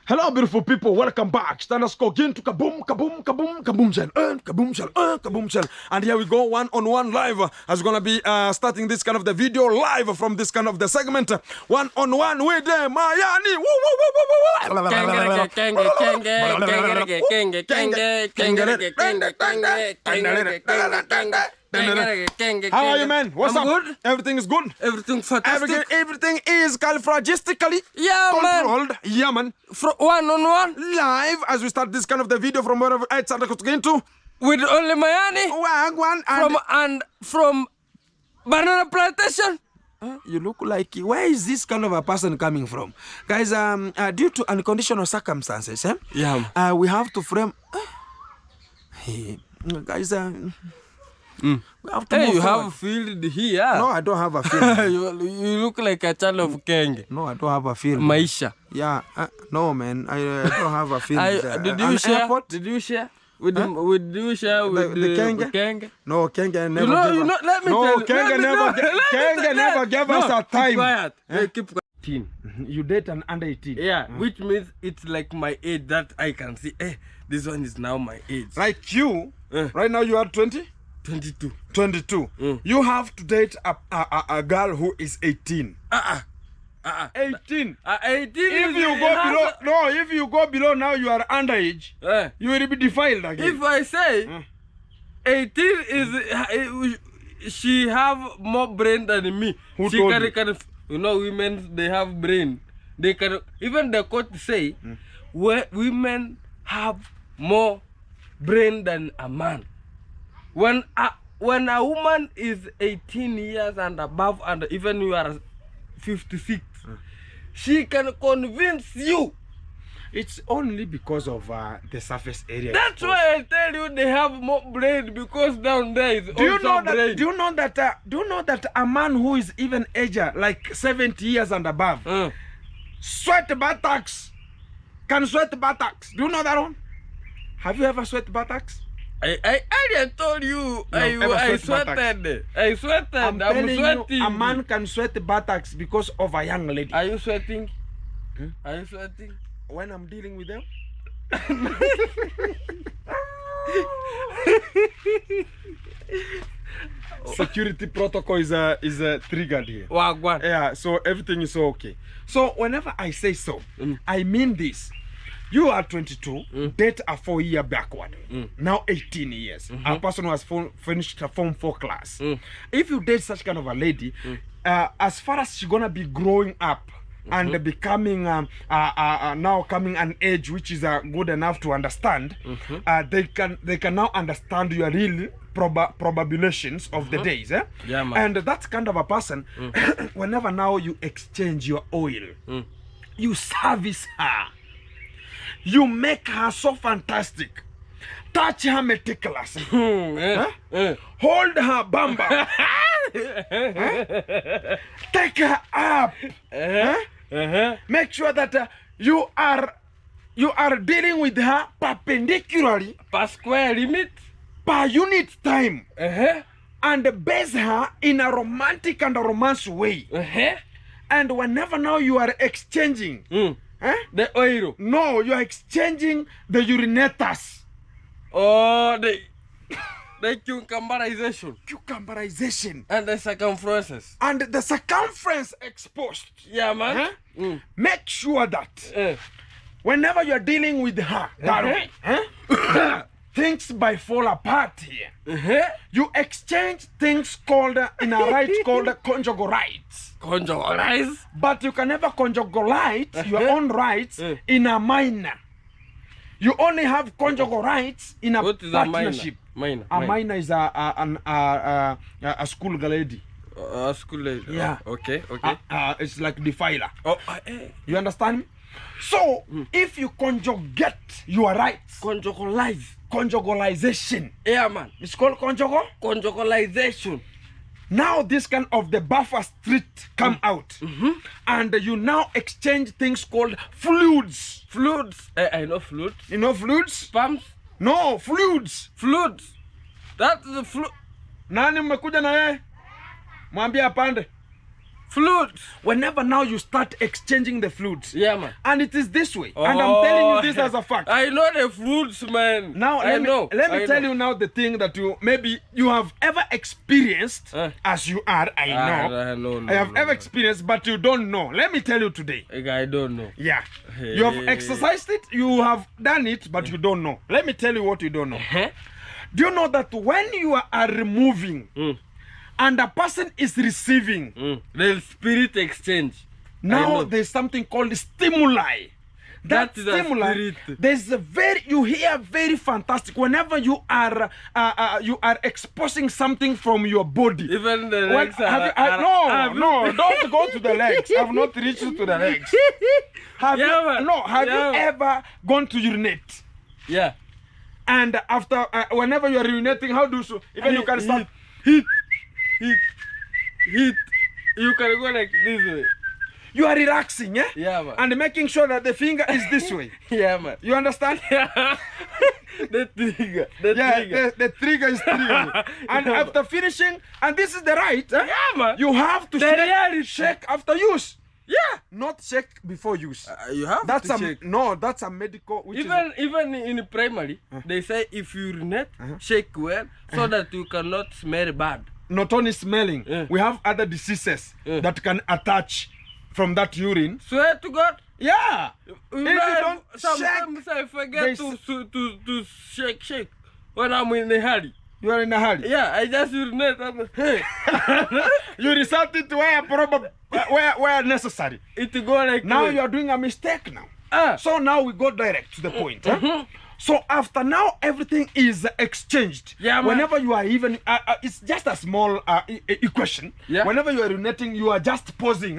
Hello, beautiful people. Welcome back. Stand score again to kaboom, kaboom, kaboom, kaboom shell, kaboom shell, kaboom shell. And here we go, one-on-one live. As we're gonna be starting this kind of the video live from this kind of the segment. One-on-one with Mayani. How are you, man? What's up? Good. Everything is good. Everything fantastic. Everything is califragistically controlled. Man. Yeah, man. One-on-one live as we start this kind of the video from wherever it's going to. With only Mayani. From Banana Plantation. You look like, where is this kind of a person coming from? Guys, due to unconditional circumstances, yeah. We have to frame. Guys, we have to you have a field here. No, I don't have a field. you look like a child of Kenge. No, I don't have a field. Maisha. Yeah, no, man, I don't have a field. Did you share? Airport? Did you share? With you share with the Kenge? No, Kenge never gave us. Let me tell you. Kenge never gave us a time. Keep quiet. Keep quiet. 18. You date an under 18. Yeah, which means it's like my age that I can see. This one is now my age. Like you, right now you are 20? 22. 22. You have to date a girl who is 18. 18. 18. If you go below, no. If you go below now, you are underage. You will be defiled again. If I say 18 is, she have more brain than me. Who told you? You know, women, they have brain. They can even the court say where women have more brain than a man. When a woman is 18 years and above, and even you are 56, she can convince you. It's only because of the surface area. That's why I tell you they have more brain, because down there is also brain. Do you know that a man who is even aged like 70 years and above sweat buttocks, can sweat buttocks? Do you know that one? Have you ever sweat buttocks? I told you. I sweated. I'm sweating. A man can sweat buttocks because of a young lady. Are you sweating? Are you sweating? When I'm dealing with them? Security protocol is triggered here. Wagwan. Yeah, so everything is okay. So whenever I say so, I mean this. You are 22, date a 4-year backward, now 18 years. A person who has finished a Form 4 class. If you date such kind of a lady, as far as she's gonna be growing up and becoming now coming an age which is good enough to understand, they can now understand your real probabilities of the days. Yeah, man. And that kind of a person, whenever now you exchange your oil, you service her. You make her so fantastic. Touch her meticulous. Hold her bamba. Take her up. Make sure that you are dealing with her perpendicularly, per square limit, per unit time, and base her in a romantic and a romance way. And whenever now you are exchanging the oil. No, you are exchanging the urinators. Oh, the cucumberization. Cucumberization. And the circumferences. And the circumference exposed. Yeah, man. Make sure that whenever you are dealing with her, that way, things by fall apart here. You exchange things called in a right called conjugal rights. Conjugal rights? But you can never conjugalize your own rights in a minor. You only have conjugal rights in a partnership. A minor is a school lady. A school lady. Yeah. Okay. It's like defiler. You understand me? So if you conjugate your rights, conjugalization. Yeah, man. It's called conjugalization. Now this kind of the buffer street come out, and you now exchange things called fluids. Fluids. I know fluids. You know fluids? Sperms? No, fluids. Fluids. That's the fluid. Nani mmekuja na yeye? Mwambie apande. Fluids. Whenever now you start exchanging the fluids. Yeah, man. And it is this way. And I'm telling you this as a fact. I know the fluids, man. Now let me tell you now the thing that you maybe you have ever experienced as you are. I have ever experienced, but you don't know. Let me tell you today. I don't know. Yeah. You have exercised it, you have done it, but you don't know. Let me tell you what you don't know. Do you know that when you are removing and a person is receiving, the spirit exchange, now there's something called stimuli. That stimuli, there's a you hear very fantastic whenever you are exposing something from your body. Even the legs no, don't go to the legs. I've not reached to the legs. Have you ever gone to urinate? Yeah. And after whenever you are urinating, how do you even you can start heat. You can go like this way. You are relaxing, eh? Yeah, man. And making sure that the finger is this way. Yeah, man. You understand? The trigger. The trigger is trigger. And after finishing, and this is the right, eh? Yeah, man. You have to shake after use. Yeah. Not shake before use. You have to shake. No, that's a medical. Even in primary, they say if you urinate, shake well so that you cannot smell bad. Not only smelling, we have other diseases that can attach from that urine. Swear to God. Yeah. If you don't sometimes shake, I forget to shake when I'm in a hurry. You are in a hurry. Yeah, I just urinate. You resort it where necessary. It go like now you are doing a mistake now. So now we go direct to the point. So after now everything is exchanged. Yeah, man. Whenever you are even, it's just a small equation. Yeah. Whenever you are urinating, you are just pausing.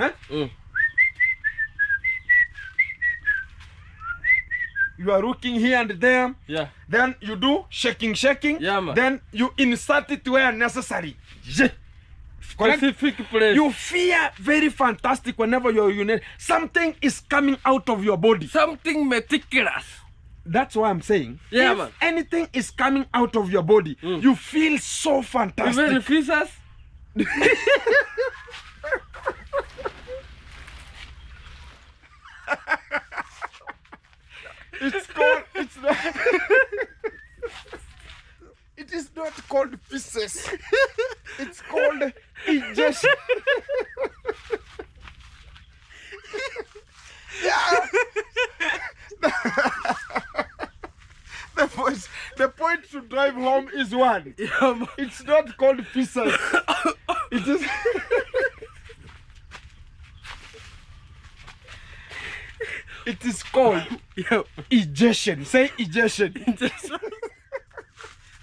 You are looking here and there. Yeah. Then you do shaking. Yeah, man. Then you insert it where necessary. Specific place. You feel very fantastic whenever you urinate. Something is coming out of your body. Something meticulous. That's why I'm saying. Yeah, if man. anything is coming out of your body, you feel so fantastic. Even the feces. It is not called feces. It's called ingestion. Yeah. The point to drive home is one. Yeah, it's not called feces. It is. It is called ingestion. Say ingestion.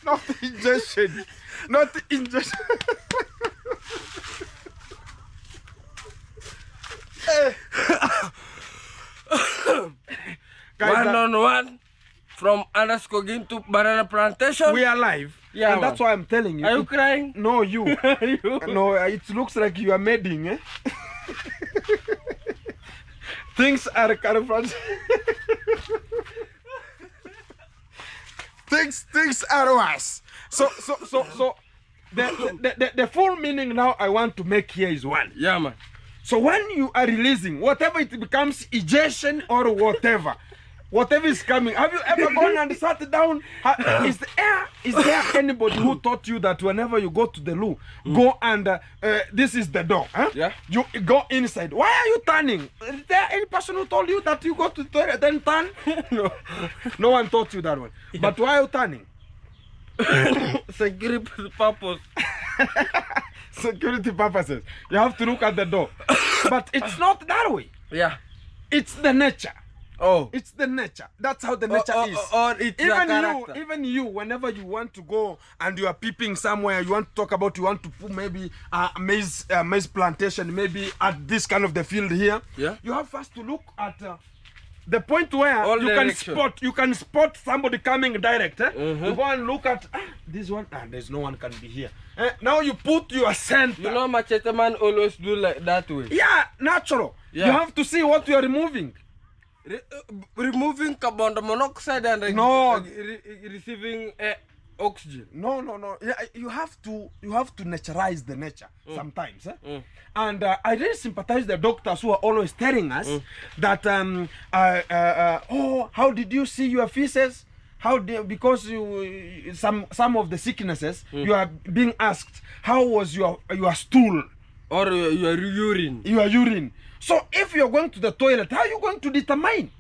Not ingestion. Not ingestion. Guys, 1-on-1 from Anaskogin to Banana Plantation. We are live. Yeah, and that's why I'm telling you. Are you crying? No, you. No, it looks like you are madding, eh? Things are kind of things are worse. So the full meaning now I want to make here is one. Yeah, man. So when you are releasing, whatever it becomes ejection or whatever is coming, have you ever gone and sat down? Is there anybody who taught you that whenever you go to the loo, go and this is the door? Huh? Yeah. You go inside. Why are you turning? Is there any person who told you that you go to the toilet then turn? No. No one taught you that one. Yeah. But why are you turning? Security purpose. Security purposes. You have to look at the door. But it's not that way. Yeah. It's the nature. Oh. It's the nature. That's how the nature is. Or it's even you, whenever you want to go and you are peeping somewhere, you want to talk about, you want to put maybe maize plantation, maybe at this kind of the field here. Yeah. You have first to look at the point where you can spot somebody coming direct. You go and look at this one. There's no one can be here. Now you put your center. You know, machete man always do like that way. Yeah, natural. Yeah. You have to see what you are removing. Removing carbon monoxide and no. receiving oxygen. No. Yeah, you have to naturalize the nature sometimes. And I really sympathize the doctors who are always telling us that oh, how did you see your feces? Because some of the sicknesses you are being asked, how was your stool or your urine? Your urine. So if you're going to the toilet, how are you going to determine?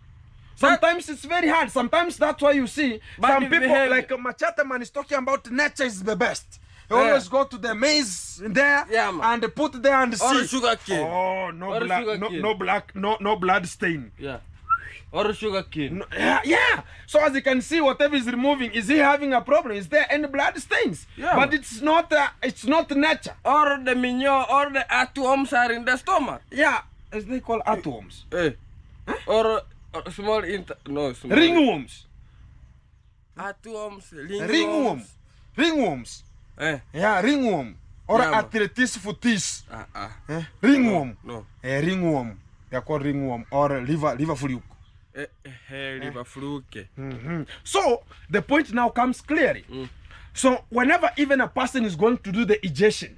Sometimes it's very hard. Sometimes that's why you see some people like Machata man is talking about nature is the best. They always go to the maize there and put there and see. Or sugar cane. Oh, no blood stain. Yeah. Or sugar cane. No, yeah. So as you can see, whatever is removing, is he having a problem? Is there any blood stains? Yeah. But it's not nature. Or the manure or the earthworms are in the stomach. Yeah. As they call earthworms. Or small ringworms. Earthworms, ringworms. Yeah, ringworm. Or arthritis foetis. Ringworm. No. Ringworm. They are called ringworm or liver fluke. Liver fluke. So the point now comes clearly. So whenever even a person is going to do the ejection,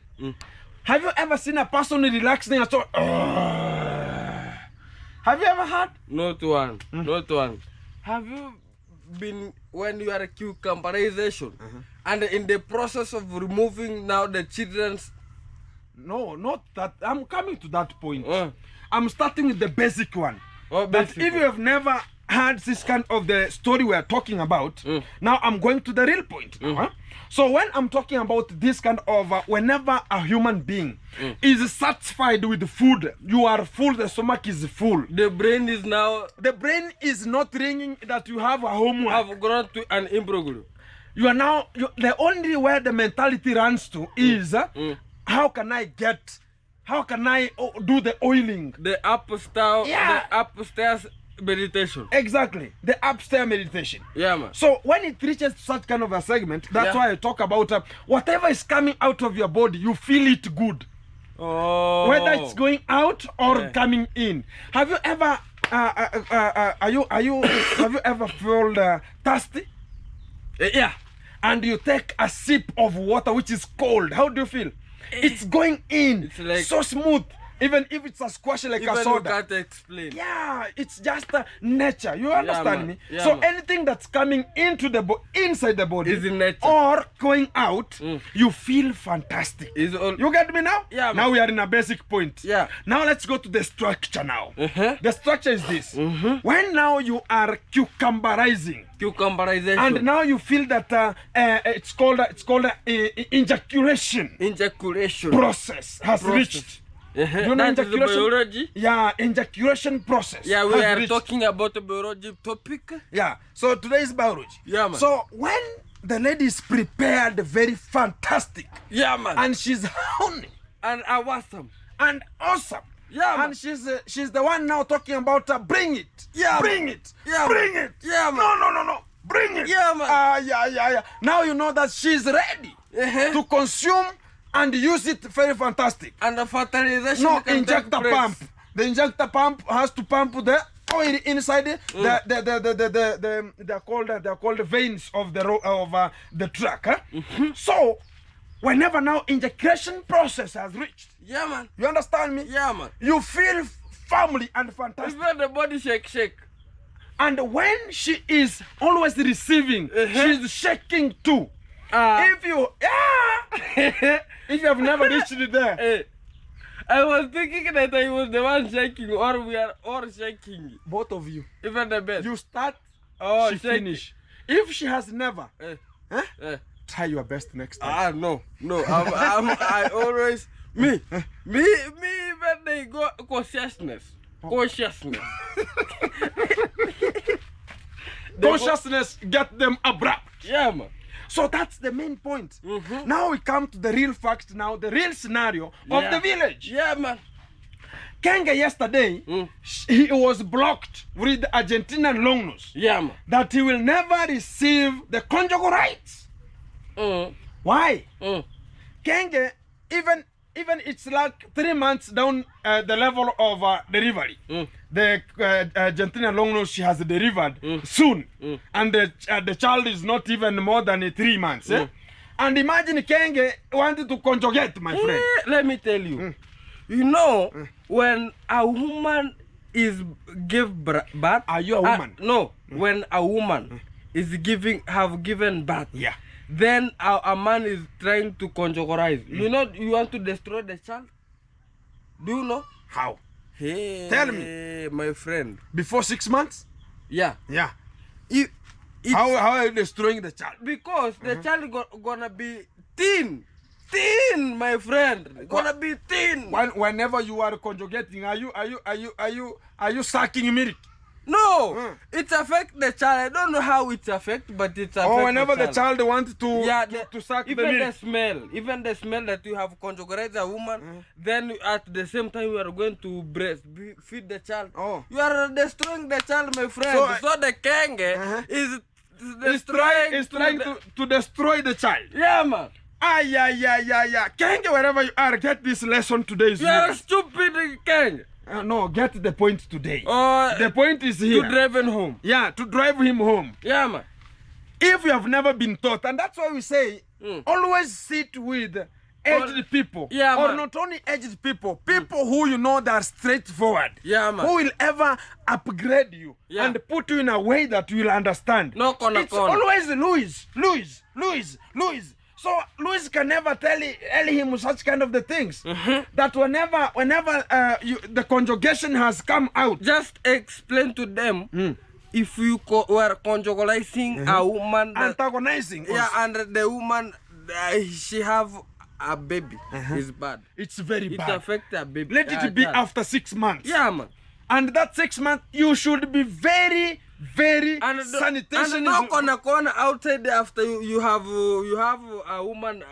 have you ever seen a person relaxing at all? Have you ever had? Not one. Not one. Have you been when you are cucumberization and in the process of removing now the children's? No, not that. I'm coming to that point. I'm starting with the basic one. Basic if you have never heard this kind of the story we are talking about, now I'm going to the real point. So when I'm talking about this kind of whenever a human being is satisfied with food, you are full, the stomach is full. The brain is now... The brain is not ringing that you have a homework. Have grown to an imbroglio. You are now... the only where the mentality runs to is how can I do the oiling? The upstairs meditation. Exactly. The upstairs meditation. Yeah, man. So when it reaches such kind of a segment, that's why I talk about whatever is coming out of your body, you feel it good. Oh. Whether it's going out or coming in. Have you ever have you ever felt thirsty? Yeah. And you take a sip of water which is cold. How do you feel? It's going in. It's like so smooth. Even if it's a squash like a soda. You can't explain. Yeah, it's just nature. You understand me? Yeah, so anything that's coming into the inside the body is in nature. Or going out, you feel fantastic. You get me now? Yeah. Now we are in a basic point. Yeah. Now let's go to the structure now. The structure is this. When now you are cucumberizing. And now you feel that it's called ejaculation. Ejaculation process has reached. You know biology? Yeah, ejaculation process. Yeah, we are talking about the biology topic. Yeah, so today is biology. Yeah, man. So when the lady is prepared, very fantastic. Yeah, man. And she's honey. And awesome. And awesome. Yeah, man. And she's the one now talking about bring it. Yeah, bring it. Yeah, bring it. Yeah, man. No. Bring it. Yeah, man. Yeah. Now you know that she's ready to consume and use it. Very fantastic. And the fertilization. No, injector pump. The injector pump has to pump the oil inside they're called the veins of the track. So whenever now ejaculation process has reached. Yeah, man. You understand me? Yeah, man. You feel firmly and fantastic. Even the body shake. And when she is always receiving, she's shaking too. If you have never reached it there. I was thinking that I was the one shaking, or we are all shaking. Both of you. Even the bed. You start, she finish. If she has never, try your best next time. No. I always me when they go consciousness. Consciousness get them abrupt. Yeah, man. So that's the main point. Now we come to the real fact now, the real scenario of the village. Yeah, man. Kenge yesterday, he was blocked with the Argentinian long nose. Yeah, man. That he will never receive the conjugal rights. Why? Kenge, even even it's like 3 months down the level of delivery. The Argentina longnose, she has delivered soon, and the child is not even more than 3 months. And imagine Kenge wanted to conjugate, my friend. Let me tell you, you know, when a woman is give birth. Are you a woman? No, when a woman is have given birth. Yeah. Then a man is trying to conjugalize. You know, you want to destroy the child. Do you know how? Hey, tell me, my friend. Before 6 months? Yeah. Yeah. How are you destroying the child? Because the child gonna be thin, my friend. Gonna be thin. Whenever you are conjugating, are you sucking milk? No, it affects the child. I don't know how it affects, but it affects. Or whenever the child wants to suck the milk. Even the smell that you have conjugated a woman, then at the same time you are going to feed the child. You are destroying the child, my friend. So the Kenge is trying to destroy the child. Yeah, man. Yeah. Kenge, wherever you are, get this lesson today. You are stupid, Kenge. No, get the point today. The point is here. To drive him home. Yeah, to drive him home. Yeah, man. If you have never been taught, and that's why we say, always sit with aged people. Yeah, or man. not only aged people, people who you know that are straightforward. Yeah, man. Who will ever upgrade you and put you in a way that you will understand. No corner. It's always Louis. So Louis can never tell him such kind of the things. That whenever the conjugation has come out, just explain to them if you were conjugalizing a woman, antagonizing. Yeah, and the woman she have a baby is bad. It's very bad. It affects a baby. Let it be after 6 months. Yeah, man. And that 6 months, you should be very sanitation. And not gonna corner outside after you have a woman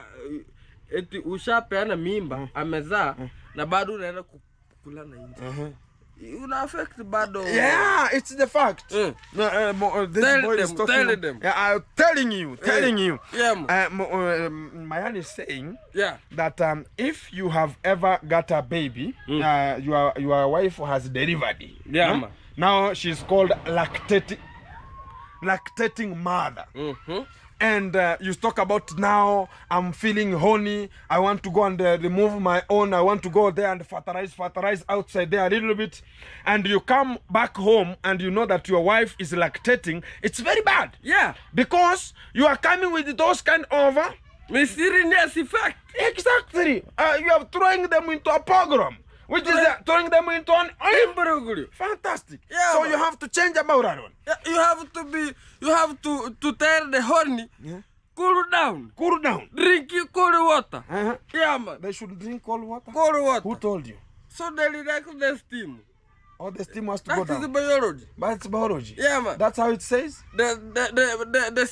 ushapeana mimba amezaa na bado unaenda kukula na nje. Una affect bado. Yeah, it's the fact. This boy is talking. Tell them. Yeah, I'm telling you. Yeah. Mayan is saying that if you have ever got a baby, your wife has delivered. Yeah, man. Now she's called lactating mother. And you talk about now I'm feeling horny, I want to go and remove my own, I want to go there and fertilize outside there a little bit, and you come back home and you know that your wife is lactating. It's very bad. Yeah, because you are coming with those kind of mysterious effect. Exactly. You are throwing them into a pogrom, which is throwing them into an fantastic. Yeah, so you have to change about that one. Yeah, you have to tell the horny. Cool down. Drink cold water. Yeah, man. They should drink cold water. Who told you? So they relax the steam. Oh, the steam has to go down. That is biology. But it's biology. Yeah, man. That's how it says. The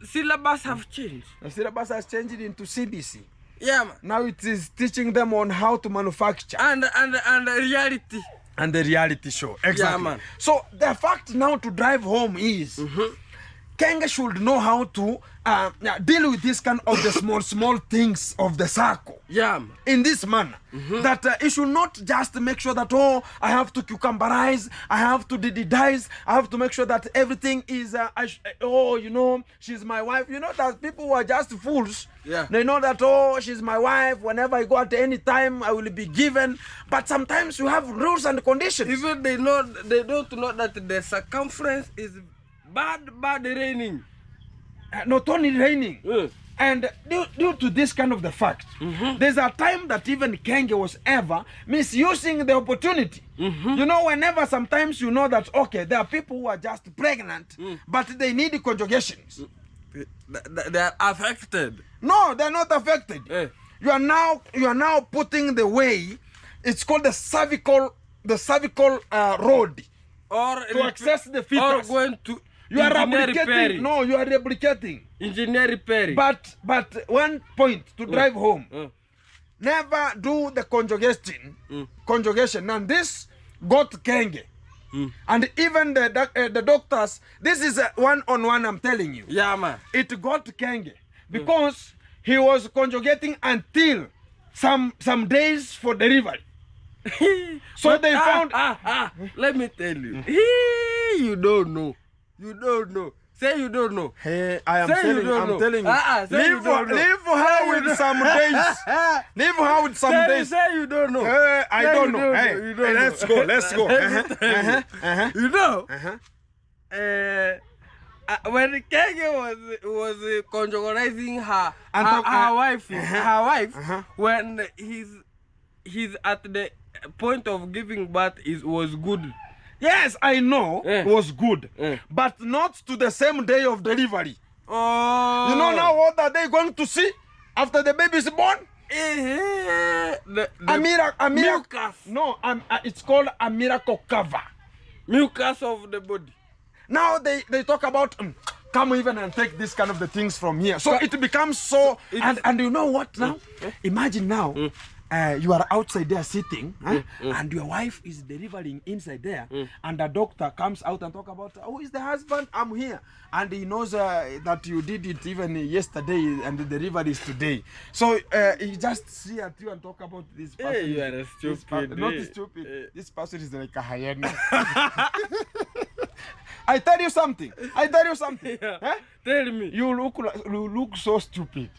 syllabus have changed. The syllabus has changed into CBC. Yeah, man. Now it is teaching them on how to manufacture. And reality. And the reality show. Exactly. Yeah, man. So the fact now to drive home is Kenge should know how to deal with this kind of the small things of the circle. Yeah, man. In this manner. That it should not just make sure that, oh, I have to cucumberize, I have to dididize, I have to make sure that everything is, you know, she's my wife. You know that people who are just fools. Yeah. They know that, oh, she's my wife. Whenever I go at any time, I will be given. But sometimes you have rules and conditions. Even they don't know that the circumference is bad raining. Not only raining. And due to this kind of the fact, there's a time that even Kenge was ever misusing the opportunity. You know, whenever sometimes you know that, okay, there are people who are just pregnant, but they need conjugations. They are affected. No, they're not affected. You are now putting the way, it's called the cervical road, or to access the fetus. Or going to you are replicating. No, you are replicating. Engineer repairing. But one point to drive home. Never do the conjugation. And this got Kenge. And even the doctors, this is one-on-one, I'm telling you. Yeah, man. It got Kenge. Because he was conjugating until some days for delivery. So But, they found. Let me tell you. You don't know. You don't know. Say you don't know. Hey, I am Say you telling you. don't I'm know. telling you. Say you don't know. Leave her with some days. Leave her with some days. Say you don't know. I Say don't you know. Hey, You don't hey, know. let's go. Let's go. You know. Uh-huh. When Kenge was conjugaling her wife, when he's at the point of giving birth, was good. Yes, I know it was good, but not to the same day of delivery. Oh, You know now what are they going to see after the baby is born? A miracle. Mucus. No, it's called a miracle cover. Mucus of the body. Now they talk about come even and take this kind of the things from here. So it becomes so. And you know what now? Imagine now. You are outside there sitting, and your wife is delivering inside there, and the doctor comes out and talk about, who is the husband? I'm here, and he knows that you did it even yesterday, and the delivery is today. So he just see at you and talk about this person. Hey, you are a stupid. Not stupid. This person is like a hyena. I tell you something. Yeah. Tell me. You look so stupid.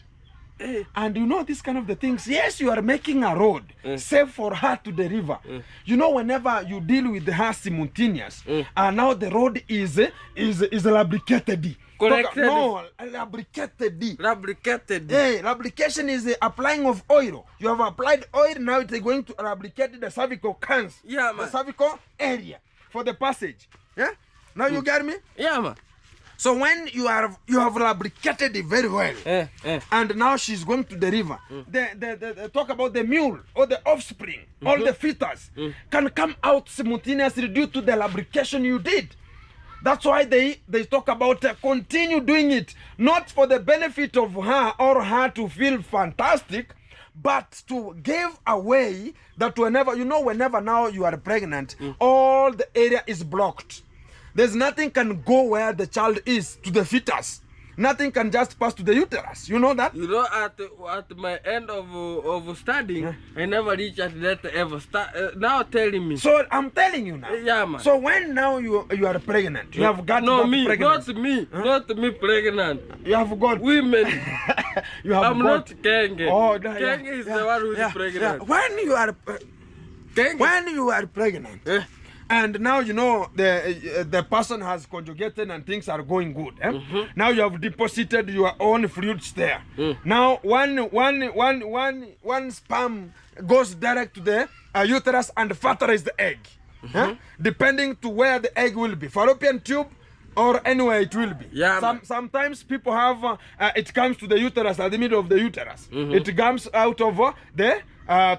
And you know this kind of the things. Yes, you are making a road safe for her to deliver. You know, whenever you deal with her simultaneous, and now the road is lubricated. Corrected. No, lubricated. Lubricated. Hey, lubrication is the applying of oil. You have applied oil, now it's going to lubricate the cervical cans. Yeah, man. The cervical area for the passage. Yeah? Now you get me? Yeah, man. So when you have lubricated it very well, and now she's going to deliver, they talk about the mule or the offspring, all the fetus can come out simultaneously due to the lubrication you did. That's why they talk about continue doing it, not for the benefit of her or her to feel fantastic, but to give away that whenever now you are pregnant, all the area is blocked. There's nothing can go where the child is to the fetus. Nothing can just pass to the uterus. You know that? You know, at my end of studying, I never reached at that ever. Now telling me. So I'm telling you now. Yeah, man. So when now you are pregnant, you have got not me, not me pregnant. You have got women. You have I'm got, not Kenge. Oh, Kenge is the one who is pregnant. When you are pregnant. And now you know the person has conjugated and things are going good. Now you have deposited your own fluids there. Now one sperm goes direct to the uterus and fertilizes the egg. Depending to where the egg will be, fallopian tube or anywhere it will be. Yeah, sometimes people have it comes to the uterus at the middle of the uterus. It comes out of the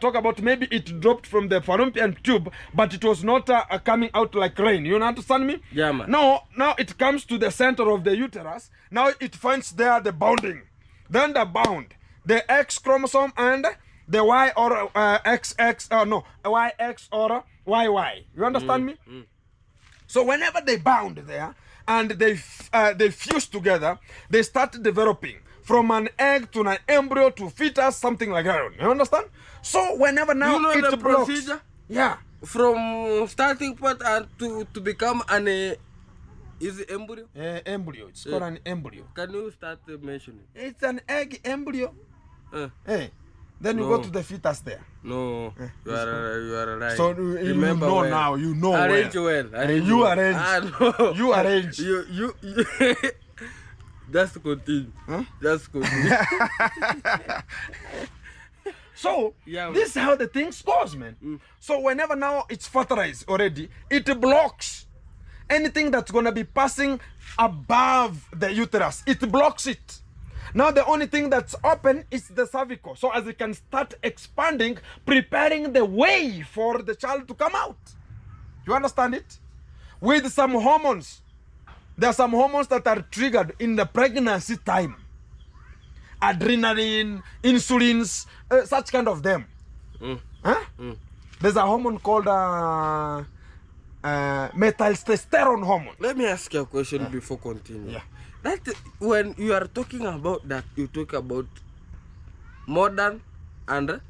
talk about maybe it dropped from the fallopian tube, but it was not coming out like rain. You understand me? Yeah, man. Now it comes to the center of the uterus. Now it finds there the bounding. Then the bound, the X chromosome and the Y or XX, YX or YY. You understand me? So whenever they bound there and they fuse together, they start developing from an egg to an embryo to fetus, something like that. You understand? So whenever now you know it the blocks, procedure? Yeah. From starting point and to become an is it embryo? Embryo. It's called an embryo. Can you start mentioning? It's an egg embryo. Then you go to the fetus there. No, you are right. So you know well. Now. You know arrange well. You arrange. You arrange. You. Just continue. Just continue. So this is how the things goes, man. So whenever now it's fertilized already, it blocks anything that's gonna be passing above the uterus. It blocks it. Now the only thing that's open is the cervical. So as it can start expanding, preparing the way for the child to come out. You understand it? With some hormones. There are some hormones that are triggered in the pregnancy time. Adrenaline, insulins, such kind of them. There's a hormone called methyltestosterone hormone. Let me ask you a question before continuing. That when you are talking about that, you talk about modern and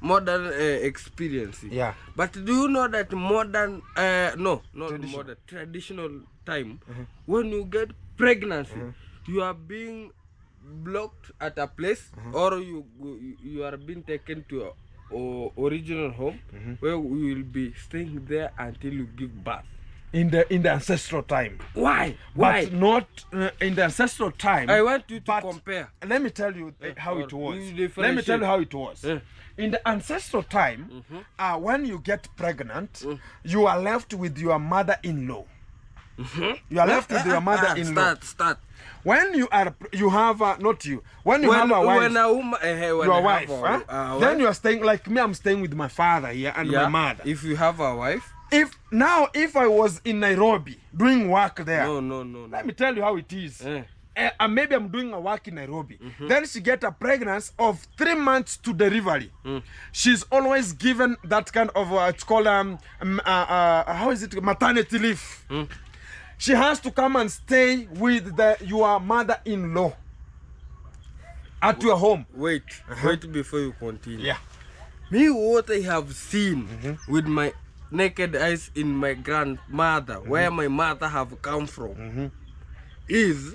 modern experience. Yeah. But do you know that modern, no, not Traditional. modern, traditional time, when you get pregnancy, you are being blocked at a place, or you are being taken to a original home where you will be staying there until you give birth. In the ancestral time. Why? But not in the ancestral time. I want you to but compare. Let me tell you how or it was. you Let me differentiate. tell you how it was. Yeah. In the ancestral time, when you get pregnant, you are left with your mother-in-law. You are left with your mother-in-law. Start. When you have not you. When you have a wife, when a woman, when your I wife, have a then you are staying like me. I'm staying with my father here and my mother. If you have a wife, If I was in Nairobi doing work there, no. let me tell you how it is. Eh. Maybe I'm doing a work in Nairobi. Then she get a pregnancy of 3 months to delivery. She's always given that kind of it's called how is it, maternity leave. She has to come and stay with your mother-in-law at your home. Wait before you continue. Yeah. Me, what I have seen with my naked eyes in my grandmother, where my mother have come from, is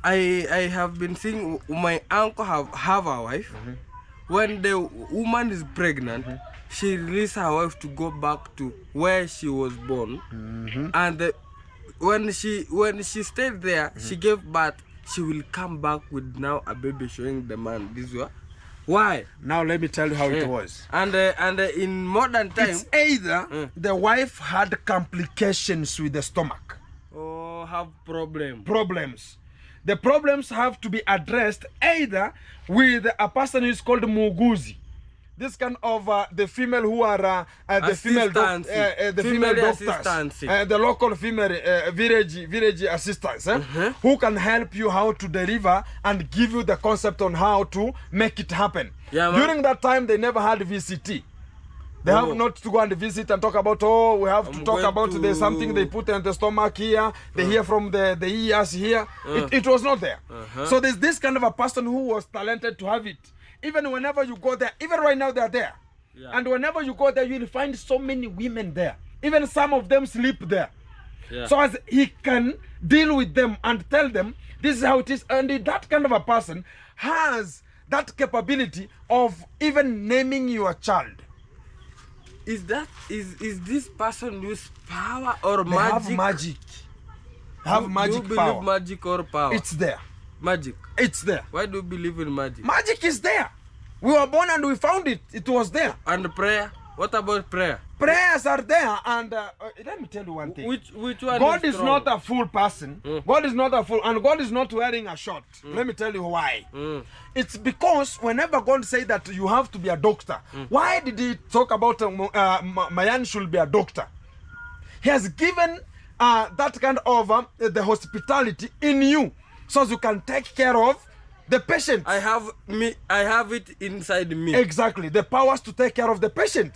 I have been seeing my uncle have a wife. When the woman is pregnant, she release her wife to go back to where she was born, and when she stayed there, she gave birth. She will come back with now a baby showing the man this way. Why? Now let me tell you how it was. And in modern time, It's either the wife had complications with the stomach. or have Problems. The problems have to be addressed either with a person who is called Muguzi. This kind of the female who are the female doctors, the local female village assistants, who can help you how to deliver and give you the concept on how to make it happen. Yeah, man. During that time, they never had VCT. They have not to go and visit and talk about, oh, we have to talk about there's something they put in the stomach here, they hear from the ears here. It was not there. So there's this kind of a person who was talented to have it. Even whenever you go there, even right now they're there. Yeah. And whenever you go there, you'll find so many women there. Even some of them sleep there. Yeah. So as he can deal with them and tell them, this is how it is. And that kind of a person has that capability of even naming your child. Is this person use power or They magic? have magic. Have Do magic you believe power. magic or power? It's there. magic. It's there. Why do you believe in magic? Magic is there. We were born and we found it. It was there. And prayer? What about prayer? Prayers are there. And let me tell you one thing. Which one? God is strong? not a full person. God is not a full, and God is not wearing a short. Let me tell you why. It's because whenever God said that you have to be a doctor, why did he talk about man should be a doctor? He has given that kind of the hospitality in you, so you can take care of the patient. I have it inside me. Exactly, the powers to take care of the patient.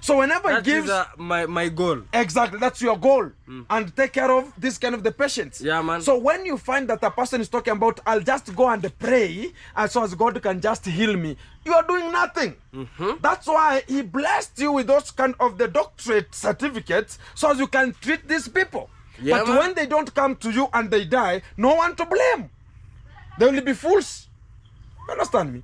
So whenever That he gives is my goal. exactly, that's your goal, and take care of this kind of the patients. Yeah, man. So when you find that a person is talking about, I'll just go and pray, and so as God can just heal me, you are doing nothing. That's why he blessed you with those kind of the doctorate certificates, so as you can treat these people. Yeah, but man. when they don't come to you and they die, no one to blame. They will be fools. You understand me?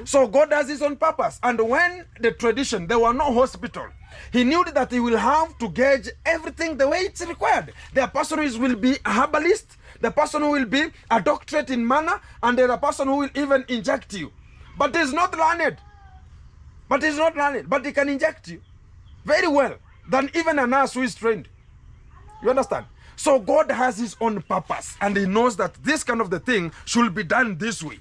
So God does this on purpose. And when the tradition, there were no hospital, he knew that he will have to gauge everything the way it's required. The person who will be a herbalist, the person who will be a doctorate in manner, and the person who will even inject you. But he's not learned. But he can inject you very well than even a nurse who is trained. You understand? So God has his own purpose, and he knows that this kind of the thing should be done this way.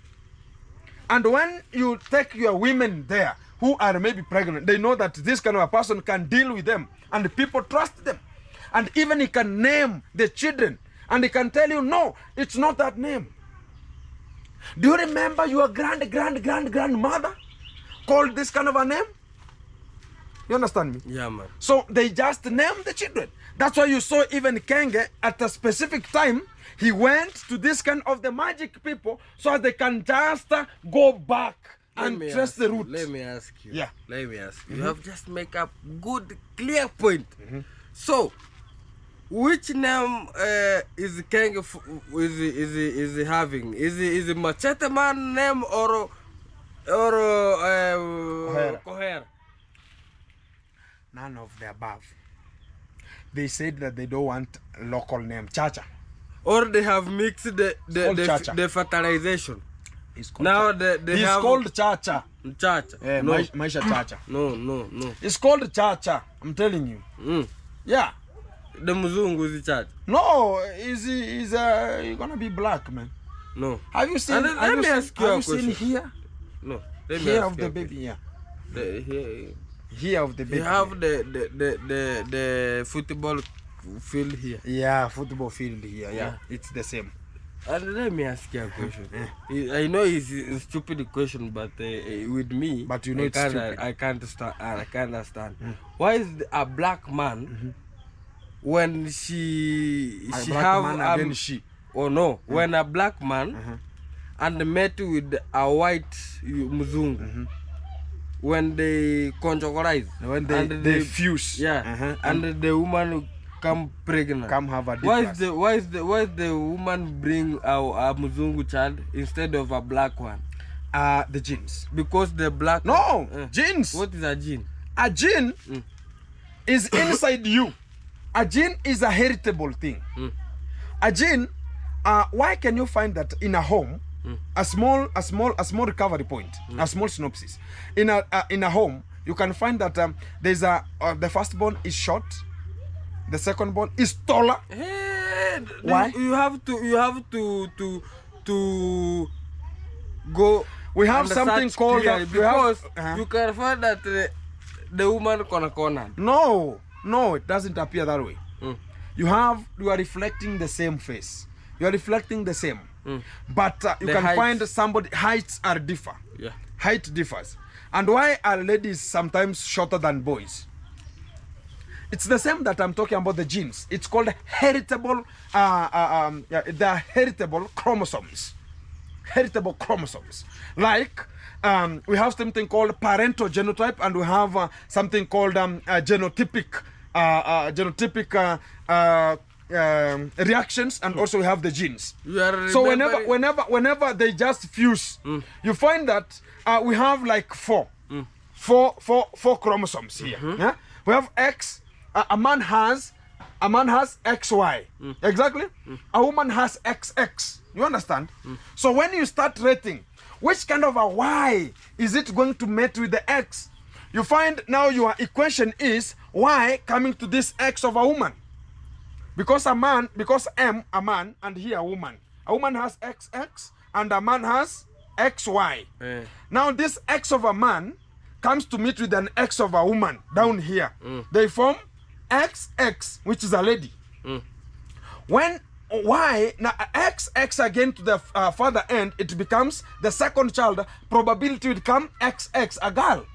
And when you take your women there who are maybe pregnant, they know that this kind of a person can deal with them, and people trust them. And even he can name the children, and he can tell you, no, it's not that name. Do you remember your grandmother called this kind of a name? You understand me? Yeah, man. So they just named the children. That's why you saw even Kenge at a specific time, he went to this kind of the magic people so they can just go back and trace the root. Let me ask you. Yeah. Let me ask you. You have just make up good, clear point. So, which name is Kenge is he having? Is it Machete Man name or Koher? None of the above. They said that they don't want local name, Chacha. Or they have mixed Chacha. the fertilization. It's called Now Chacha. they It's have called Chacha. Chacha. Yeah, No. Maisha Chacha. No. It's called Chacha. I'm telling you. Yeah. The Muzungu is Chacha. No, he's gonna be black, man. No. Have you seen? And then let me ask you a question. Here? No. Let me Here ask of you the a baby, yeah. question. Here of the baby. You have the football field here. Yeah, football field here. Yeah, it's the same. And let me ask you a question. I know it's a stupid question, but with me, But you know it's stupid. I can't understand. Why is a black man when she Black have man again she. oh no, when a black man and met with a white Muzungu, when they conjugalize, When and they fuse. yeah, and the woman come pregnant. Come have a Why difference. is the woman bring a Muzungu child instead of a black one? The genes. Because the black No, genes. What is a gene? A gene is inside you. A gene is a heritable thing. A gene, why can you find that in a home, a small recovery point, a small synopsis. In a home, you can find that there's the firstborn is short, the secondborn is taller. Hey, Why? You have to go. We have and something search called clearly we have- because you can find that the woman corner. No, it doesn't appear that way. You are reflecting the same face. You are reflecting the same. But you The can heights. find somebody, heights are differ. Yeah. Height differs. And why are ladies sometimes shorter than boys? It's the same that I'm talking about the genes. It's called heritable, they're heritable chromosomes. Heritable chromosomes. Like, we have something called parental genotype, and we have something called genotypic reactions, and also we have the genes. So whenever they just fuse, you find that we have like four chromosomes here. Yeah? We have X. A man has XY. Exactly. A woman has XX. You understand? So when you start rating, which kind of a Y is it going to mate with the X? You find now your equation is Y coming to this X of a woman. Because a man, a man, and here a woman. A woman has XX and a man has XY. Now this X of a man comes to meet with an X of a woman down here. They form XX, which is a lady. When Y, now XX again to the further end, it becomes the second child, probability will become XX, a girl.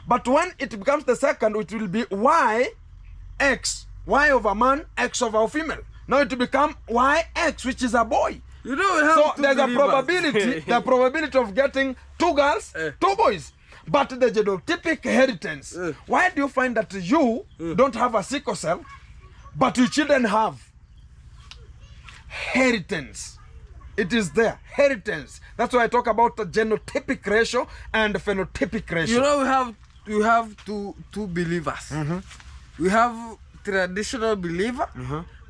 But when it becomes the second, it will be YX, Y of a man, X of a female. Now it will become YX, which is a boy. You know how So there's a probability, the probability of getting two girls, two boys. But the genotypic inheritance, why do you find that you don't have a sickle cell, but your children have? Inheritance. It is there. Inheritance. That's why I talk about the genotypic ratio and the phenotypic ratio. You know we have two believers. We have traditional believer.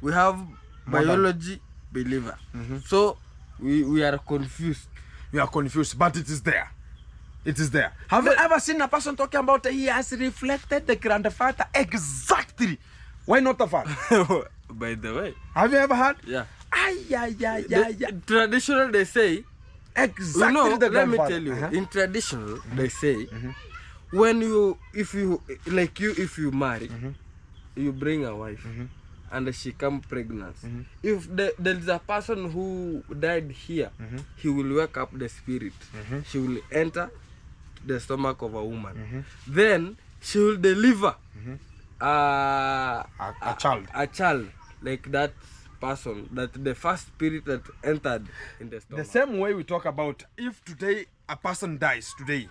We have biology believer. So we are confused. You are confused, but it is there. It is there. Have you ever seen a person talking about he has reflected the grandfather exactly? Why not the father? By the way. Have you ever heard? Yeah. Traditional, they say exactly you know, the let me grandfather. tell you, in traditional they say when if you marry, you bring a wife and she come pregnant. If there is a person who died here, he will wake up the spirit. She will enter the stomach of a woman. Then she will deliver A child. a child like that person, that the first spirit that entered in the stomach. The same way we talk about if today a person dies today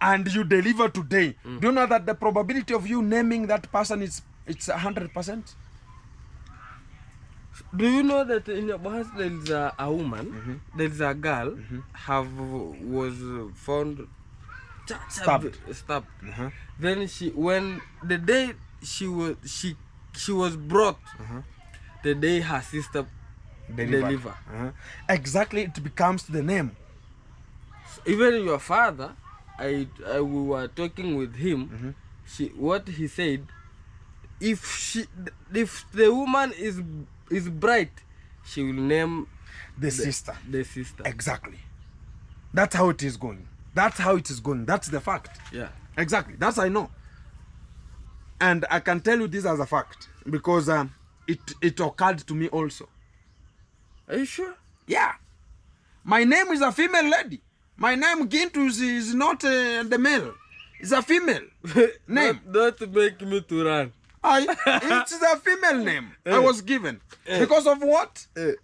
and you deliver today, do you know that the probability of you naming that person is 100%? Do you know that in Nyabohanse there is a woman, there is a girl was found Stabbed. Then when the day she was brought, the day her sister delivered. Exactly, it becomes the name. Even your father, we were talking with him. What he said, if the woman is bright, she will name The sister. The sister. Exactly. That's how it is going. That's how it is going. That's the fact. Yeah. Exactly. That's I know. And I can tell you this as a fact because it occurred to me also. Are you sure? Yeah. My name is a female lady. My name Gintus is not the male. It's a female name. Don't make me to run. It's a female name I was given. Because of what? The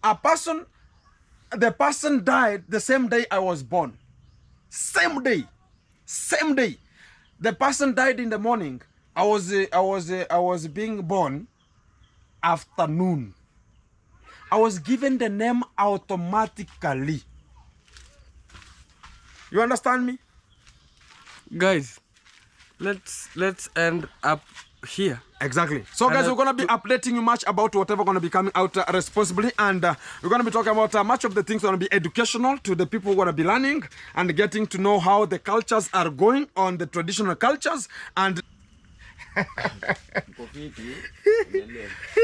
person died the same day I was born. Same day. The person died in the morning. I was being born afternoon. I was given the name automatically. You understand me? Guys, let's end up here. Exactly. So guys, we're going to be updating you much about whatever going to be coming out responsibly, and we're going to be talking about much of the things going to be educational to the people who are going to be learning and getting to know how the cultures are going on, the traditional cultures, and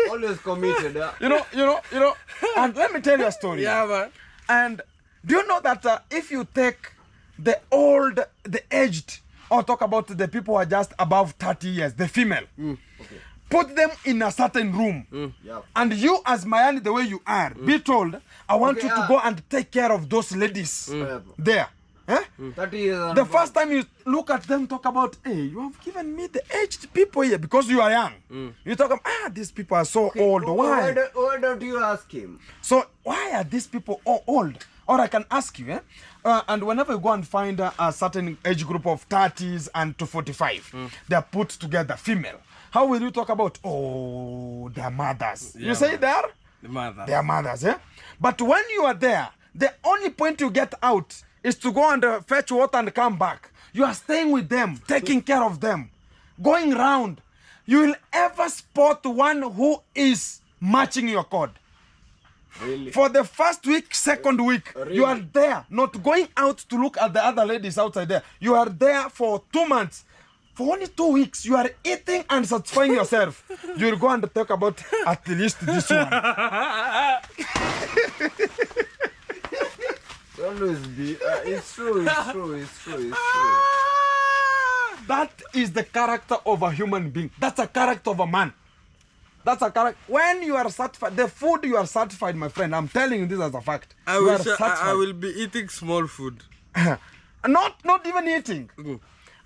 always committed. you know, and let me tell you a story. Yeah, man. And do you know that if you take the old, the aged, or talk about the people who are just above 30 years, the female, put them in a certain room, and you as Mayani, the way you are, be told, I want you to go and take care of those ladies there. 30 years. The first time you look at them, talk about, hey, you have given me the aged people here because you are young. You talk about, these people are so old. Why? Why don't you ask him? So why are these people all old? Or I can ask you, and whenever you go and find a certain age group of 30s and to 45, they are put together, female. How will you talk about, their mothers? Yeah, you say they're? The mother. Their mothers, But when you are there, the only point you get out is to go and fetch water and come back. You are staying with them, taking care of them, going round. You will ever spot one who is matching your code. Really? For the first week, second week, you are there, not going out to look at the other ladies outside there. You are there for 2 months. For only 2 weeks, you are eating and satisfying yourself. You will go and talk about at least this one. Always be. It's true. That is the character of a human being. That's a character of a man. That's a character. When you are satisfied, the food you are satisfied, my friend, I'm telling you this as a fact. I will be eating small food. not even eating.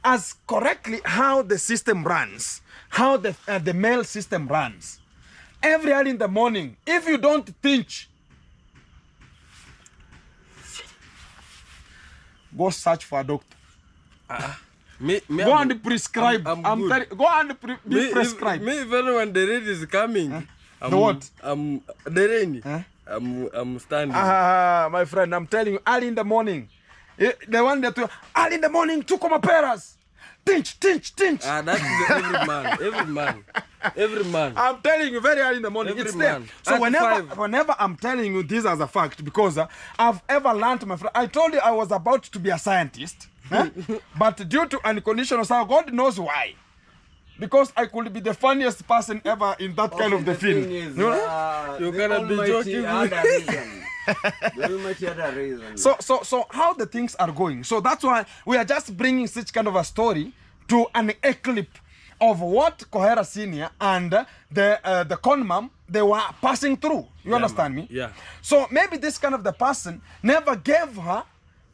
As correctly how the system runs, how the male system runs. Every early in the morning, if you don't teach, go search for a doctor. Go and prescribe. I'm good. Go and be prescribed. Me even when the rain is coming. The what? The rain. I'm standing. My friend, I'm telling you, early in the morning. The one that early in the morning, two peras. Tinch. That is every man. I'm telling you, very early in the morning, it's there. So whenever I'm telling you this as a fact, because I've ever learned, my friend, I told you I was about to be a scientist, but due to unconditional science, God knows why. Because I could be the funniest person ever in that kind of the field. You're gonna be joking. The Almighty had a reason. So how the things are going. So that's why we are just bringing such kind of a story to an eclipse of what Kohera Senior and the con mom, they were passing through. You understand me? Yeah. So maybe this kind of the person never gave her,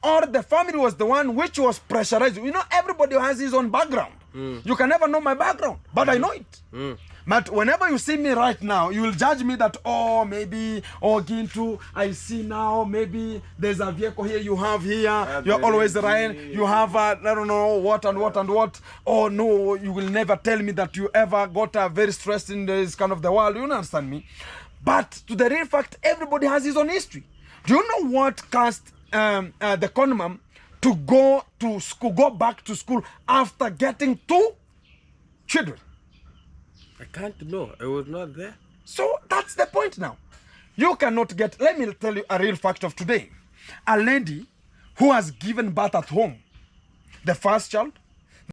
or the family was the one which was pressurized. You know, everybody has his own background. You can never know my background, but I know it. But whenever you see me right now, you will judge me that, oh, maybe, oh, Gintu, I see now, maybe there's a vehicle here you have here, you're always Ryan, you have, I don't know, what and what and what. Oh, no, you will never tell me that you ever got very stressed in this kind of the world. You understand me? But to the real fact, everybody has his own history. Do you know what caused the conman to go to school, go back to school after getting 2 children? I can't know. I was not there. So that's the point now. You cannot get, let me tell you a real fact of today. A lady who has given birth at home, the first child,